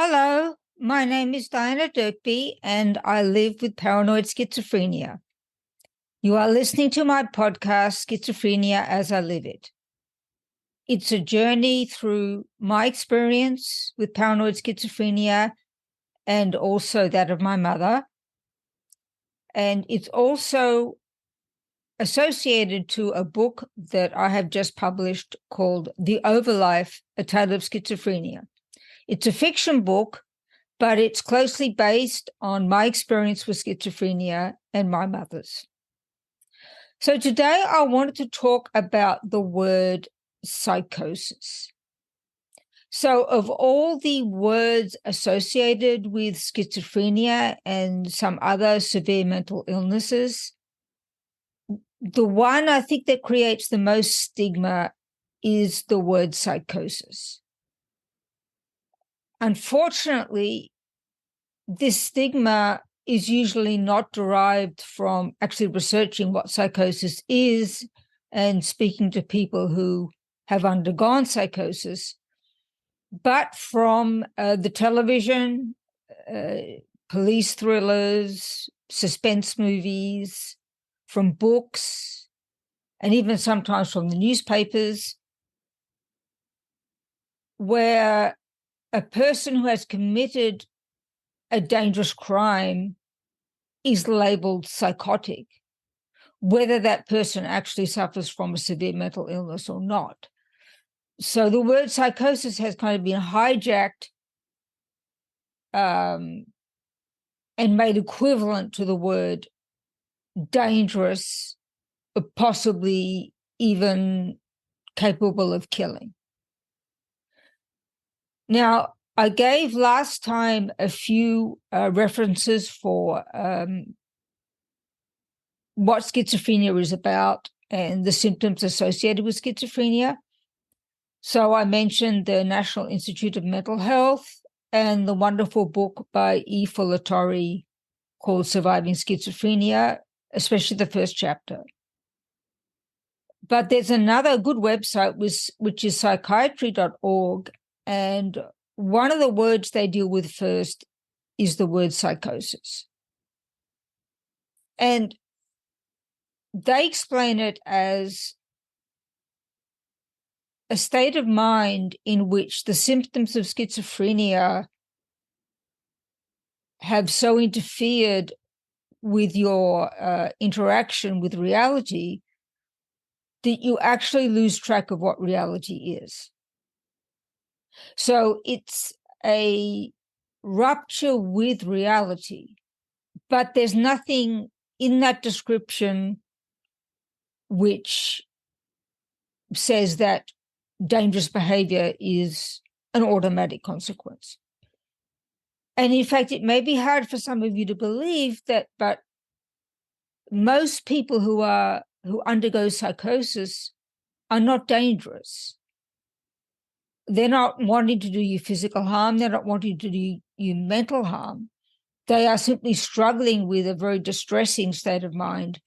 Hello, my name is Diana Dirkby and I live with paranoid schizophrenia. You are listening to my podcast, Schizophrenia as I Live It. It's a journey through my experience with paranoid schizophrenia and also that of my mother. And it's also associated to a book that I have just published called The Overlife, A Tale of Schizophrenia. It's a fiction book, but it's closely based on my experience with schizophrenia and my mother's. So today I wanted to talk about the word psychosis. So of all the words associated with schizophrenia and some other severe mental illnesses, the one I think that creates the most stigma is the word psychosis. Unfortunately, this stigma is usually not derived from actually researching what psychosis is and speaking to people who have undergone psychosis, but from the television, police thrillers, suspense movies, from books, and even sometimes from the newspapers, where a person who has committed a dangerous crime is labeled psychotic, whether that person actually suffers from a severe mental illness or not. So the word psychosis has kind of been hijacked and made equivalent to the word dangerous, possibly even capable of killing. Now, I gave last time a few references for what schizophrenia is about and the symptoms associated with schizophrenia. So I mentioned the National Institute of Mental Health and the wonderful book by E. Fullatori called Surviving Schizophrenia, especially the first chapter. But there's another good website which is psychiatry.org, and one of the words they deal with first is the word psychosis. And they explain it as a state of mind in which the symptoms of schizophrenia have so interfered with your interaction with reality that you actually lose track of what reality is. So it's a rupture with reality, but there's nothing in that description which says that dangerous behavior is an automatic consequence. And in fact, it may be hard for some of you to believe that, but most people who undergo psychosis are not dangerous. They're not wanting to do you physical harm. They're not wanting to do you mental harm. They are simply struggling with a very distressing state of mind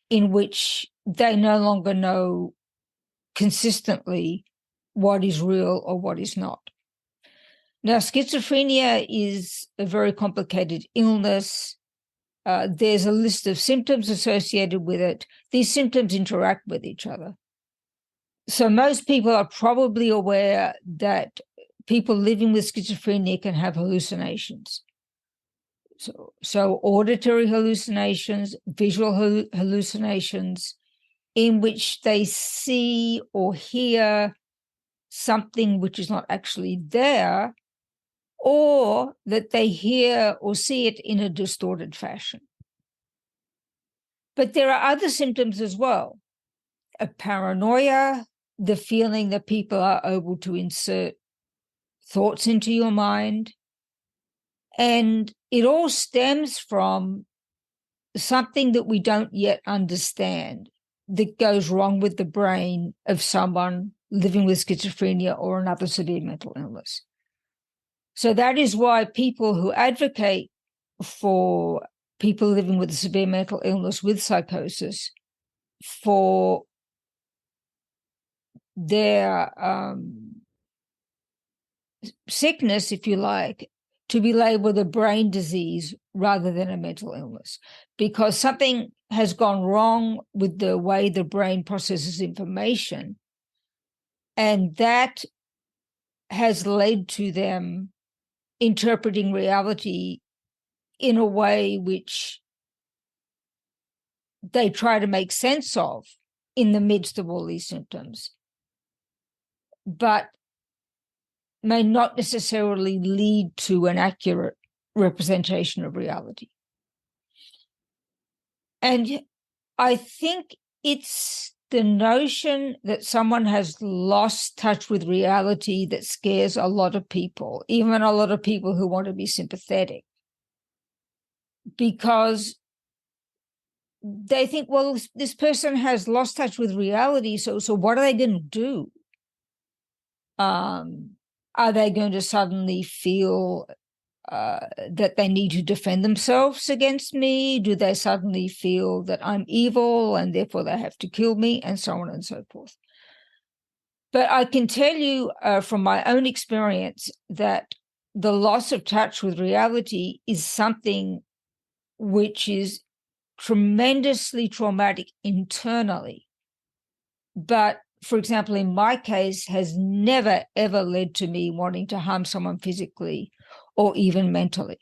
in which they no longer know consistently what is real or what is not. Now, schizophrenia is a very complicated illness. There's a list of symptoms associated with it. These symptoms interact with each other. So most people are probably aware that people living with schizophrenia can have hallucinations. So auditory hallucinations, visual hallucinations, in which they see or hear something which is not actually there, or that they hear or see it in a distorted fashion. But there are other symptoms as well. A paranoia, the feeling that people are able to insert thoughts into your mind. And it all stems from something that we don't yet understand that goes wrong with the brain of someone living with schizophrenia or another severe mental illness. So that is why people who advocate for people living with a severe mental illness with psychosis for their sickness, if you like, to be labeled a brain disease rather than a mental illness, because something has gone wrong with the way the brain processes information, and that has led to them interpreting reality in a way which they try to make sense of in the midst of all these symptoms, but may not necessarily lead to an accurate representation of reality. And I think it's the notion that someone has lost touch with reality that scares a lot of people, even a lot of people who want to be sympathetic, because they think, well, this person has lost touch with reality, so what are they going to do? Are they going to suddenly feel that they need to defend themselves against me? Do they suddenly feel that I'm evil and therefore they have to kill me, and so on and so forth? But I can tell you from my own experience that the loss of touch with reality is something which is tremendously traumatic internally, but, for example, in my case, has never, ever led to me wanting to harm someone physically or even mentally.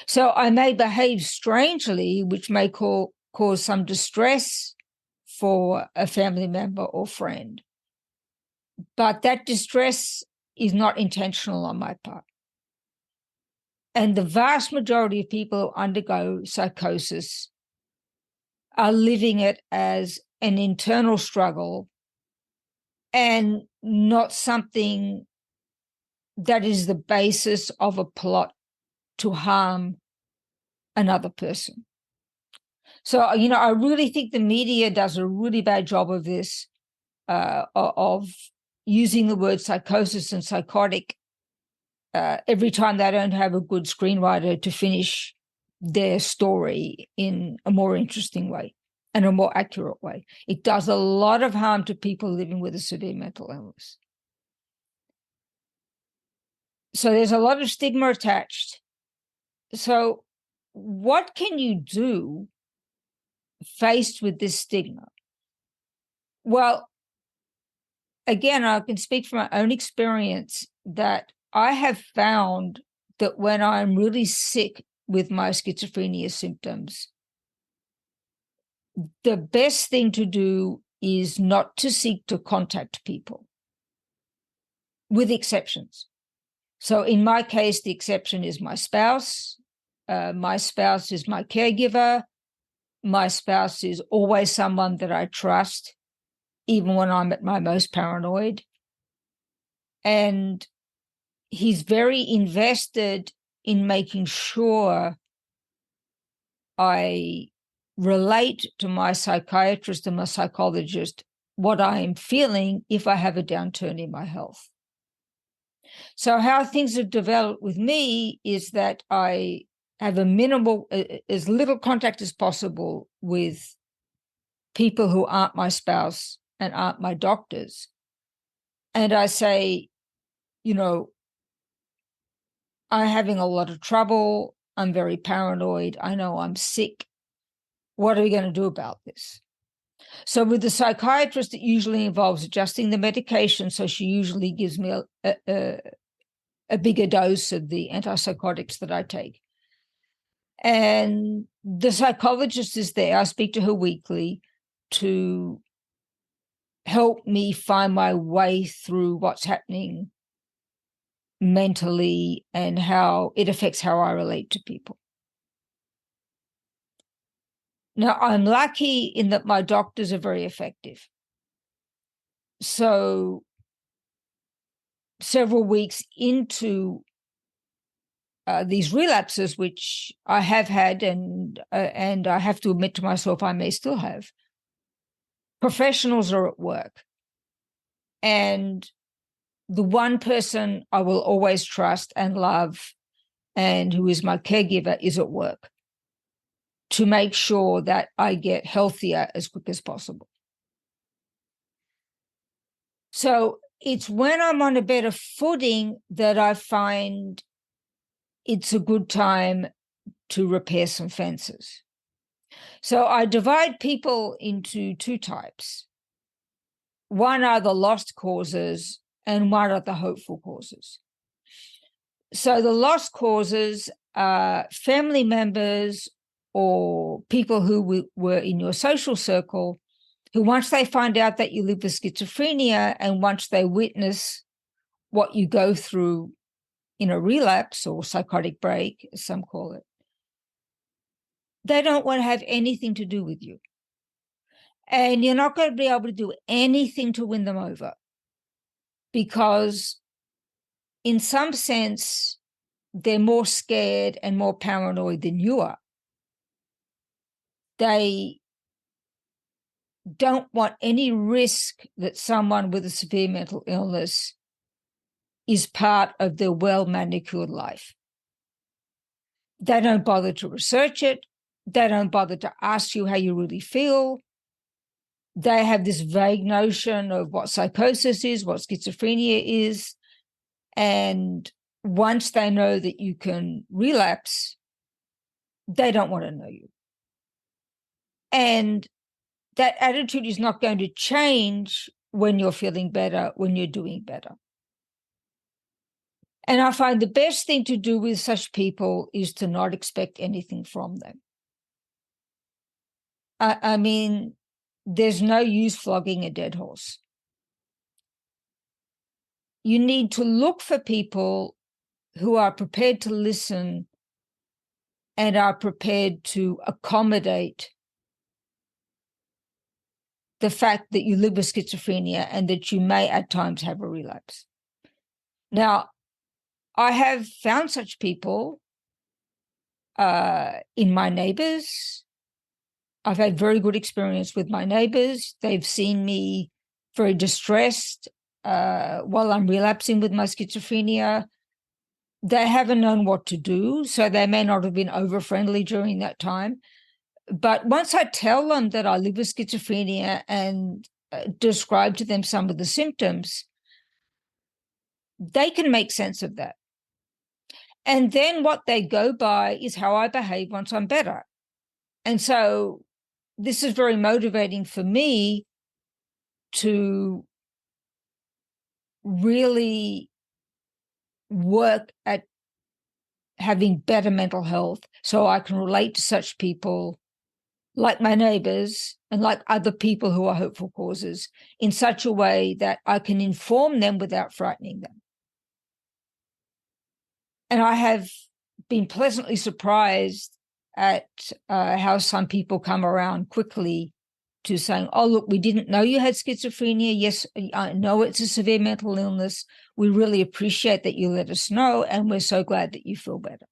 So I may behave strangely, which may cause some distress for a family member or friend, but that distress is not intentional on my part. And the vast majority of people who undergo psychosis are living it as an internal struggle and not something that is the basis of a plot to harm another person. So, I really think the media does a really bad job of this, of using the word psychosis and psychotic every time they don't have a good screenwriter to finish their story in a more interesting way and a more accurate way. It does a lot of harm to people living with a severe mental illness. So there's a lot of stigma attached. So what can you do faced with this stigma? Well, again, I can speak from my own experience that I have found that when I'm really sick with my schizophrenia symptoms, the best thing to do is not to seek to contact people, with exceptions. So in my case, the exception is my spouse. My spouse is my caregiver. My spouse is always someone that I trust, even when I'm at my most paranoid. And he's very invested in making sure I relate to my psychiatrist and my psychologist what I am feeling if I have a downturn in my health. So how things have developed with me is that I have as little contact as possible with people who aren't my spouse and aren't my doctors. And I say, I'm having a lot of trouble. I'm very paranoid. I know I'm sick. What are we going to do about this? So with the psychiatrist, it usually involves adjusting the medication. So she usually gives me a bigger dose of the antipsychotics that I take. And the psychologist is there. I speak to her weekly to help me find my way through what's happening mentally and how it affects how I relate to people. Now, I'm lucky in that my doctors are very effective. So several weeks into these relapses, which I have had and I have to admit to myself I may still have, professionals are at work. And the one person I will always trust and love and who is my caregiver is at work to make sure that I get healthier as quick as possible. So it's when I'm on a better footing that I find it's a good time to repair some fences. So I divide people into two types. One are the lost causes and one are the hopeful causes. So the lost causes are family members or people who were in your social circle who, once they find out that you live with schizophrenia and once they witness what you go through in a relapse or psychotic break, as some call it, they don't want to have anything to do with you. And you're not going to be able to do anything to win them over because, in some sense, they're more scared and more paranoid than you are. They don't want any risk that someone with a severe mental illness is part of their well-manicured life. They don't bother to research it. They don't bother to ask you how you really feel. They have this vague notion of what psychosis is, what schizophrenia is. And once they know that you can relapse, they don't want to know you. And that attitude is not going to change when you're feeling better, when you're doing better. And I find the best thing to do with such people is to not expect anything from them. I mean, there's no use flogging a dead horse. You need to look for people who are prepared to listen and are prepared to accommodate the fact that you live with schizophrenia and that you may at times have a relapse. Now, I have found such people in my neighbors. I've had very good experience with my neighbors. They've seen me very distressed while I'm relapsing with my schizophrenia. They haven't known what to do, so they may not have been over-friendly during that time. But once I tell them that I live with schizophrenia and describe to them some of the symptoms, they can make sense of that. And then what they go by is how I behave once I'm better. And so this is very motivating for me to really work at having better mental health so I can relate to such people like my neighbors and like other people who are hopeful causes in such a way that I can inform them without frightening them. And I have been pleasantly surprised at how some people come around quickly to saying, oh, look, we didn't know you had schizophrenia. Yes, I know it's a severe mental illness. We really appreciate that you let us know, and we're so glad that you feel better.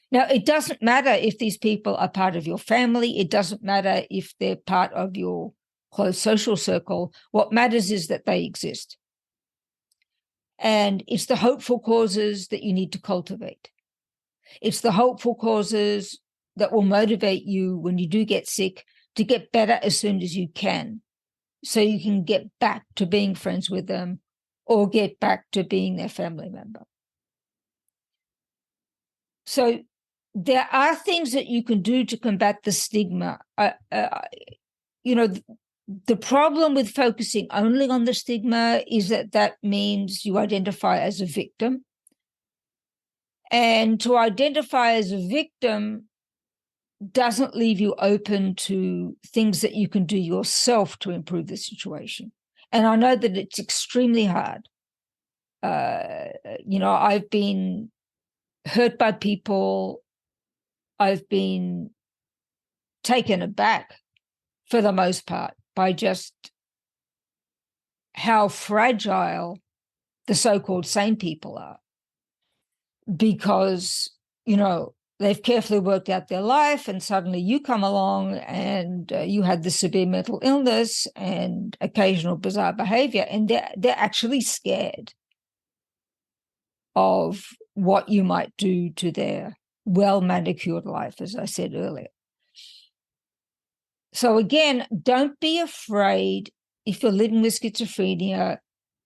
Now, it doesn't matter if these people are part of your family. It doesn't matter if they're part of your close social circle. What matters is that they exist. And it's the hopeful causes that you need to cultivate. It's the hopeful causes that will motivate you when you do get sick to get better as soon as you can, so you can get back to being friends with them or get back to being their family member. So there are things that you can do to combat the stigma. The problem with focusing only on the stigma is that means you identify as a victim. And to identify as a victim doesn't leave you open to things that you can do yourself to improve the situation. And I know that it's extremely hard. I've been hurt by people. I've been taken aback for the most part by just how fragile the so-called sane people are, because, they've carefully worked out their life and suddenly you come along and you had the severe mental illness and occasional bizarre behavior, and they're actually scared of what you might do to their well-manicured life, as I said earlier. So again, don't be afraid if you're living with schizophrenia,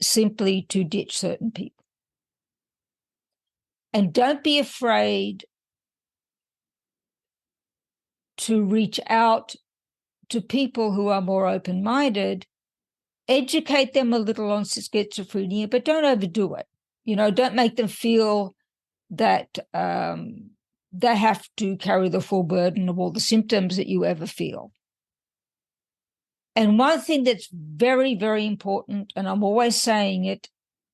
simply to ditch certain people. And don't be afraid to reach out to people who are more open-minded. Educate them a little on schizophrenia, but don't overdo it. Don't make them feel that they have to carry the full burden of all the symptoms that you ever feel. And one thing that's very, very important, and I'm always saying it,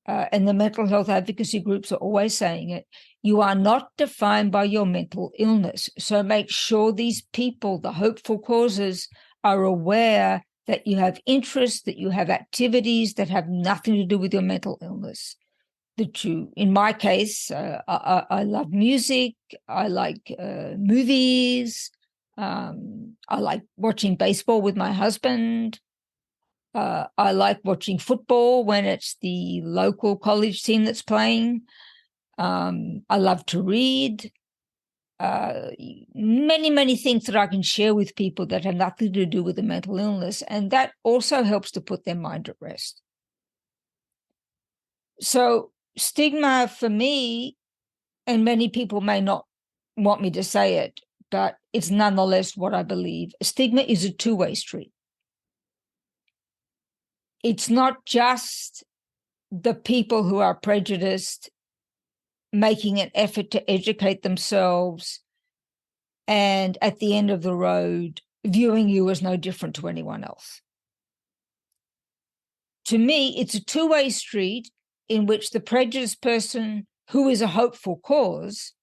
and the mental health advocacy groups are always saying it, you are not defined by your mental illness. So make sure these people, the hopeful causes, are aware that you have interests, that you have activities that have nothing to do with your mental illness. That you, in my case, I love music, I like movies, I like watching baseball with my husband. I like watching football when it's the local college team that's playing. I love to read. Many, many things that I can share with people that have nothing to do with a mental illness. And that also helps to put their mind at rest. So stigma for me, and many people may not want me to say it, but it's nonetheless what I believe. Stigma is a two-way street. It's not just the people who are prejudiced making an effort to educate themselves and at the end of the road viewing you as no different to anyone else. To me, it's a two-way street in which the prejudiced person who is a hopeful cause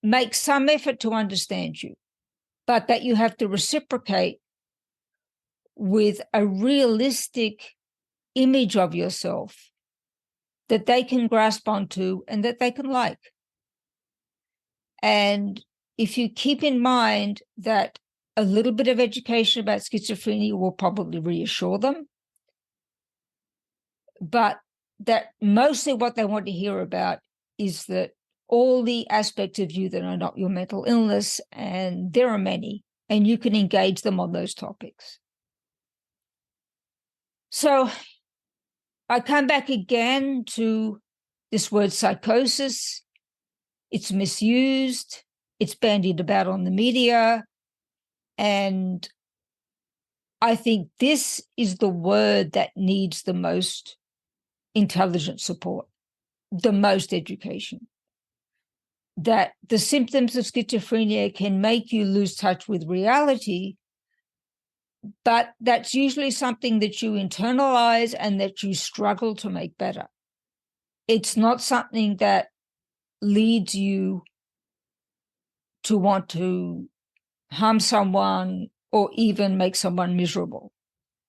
makes some effort to understand you, but that you have to reciprocate with a realistic image of yourself that they can grasp onto and that they can like. And if you keep in mind that a little bit of education about schizophrenia will probably reassure them, but that mostly what they want to hear about is that all the aspects of you that are not your mental illness, and there are many, and you can engage them on those topics. So I come back again to this word psychosis. It's misused, it's bandied about on the media, and I think this is the word that needs the most intelligent support, the most education. That the symptoms of schizophrenia can make you lose touch with reality, but that's usually something that you internalize and that you struggle to make better. It's not something that leads you to want to harm someone or even make someone miserable.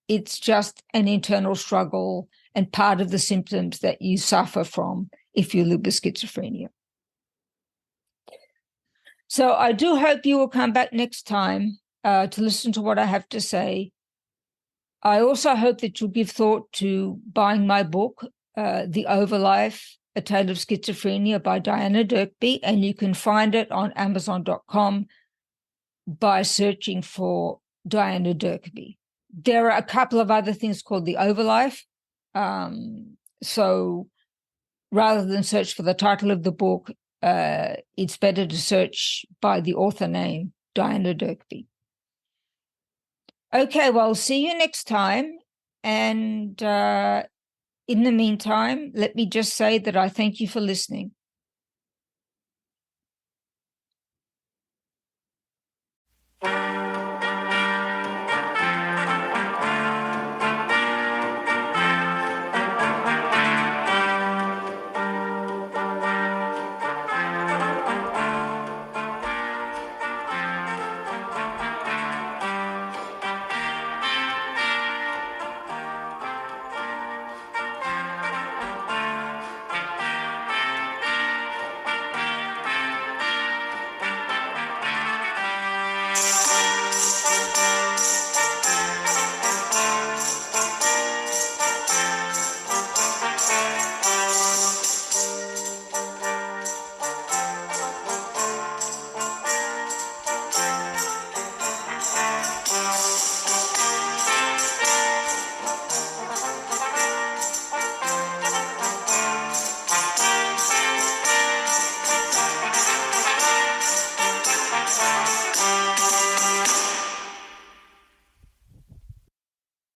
It's just an internal struggle and part of the symptoms that you suffer from if you live with schizophrenia. So I do hope you will come back next time to listen to what I have to say. I also hope that you'll give thought to buying my book, The Overlife, A Tale of Schizophrenia by Diana Dirkby, and you can find it on Amazon.com by searching for Diana Dirkby. There are a couple of other things called The Overlife. So rather than search for the title of the book, it's better to search by the author name, Diana Dirkby. Okay, well, see you next time. And in the meantime, let me just say that I thank you for listening.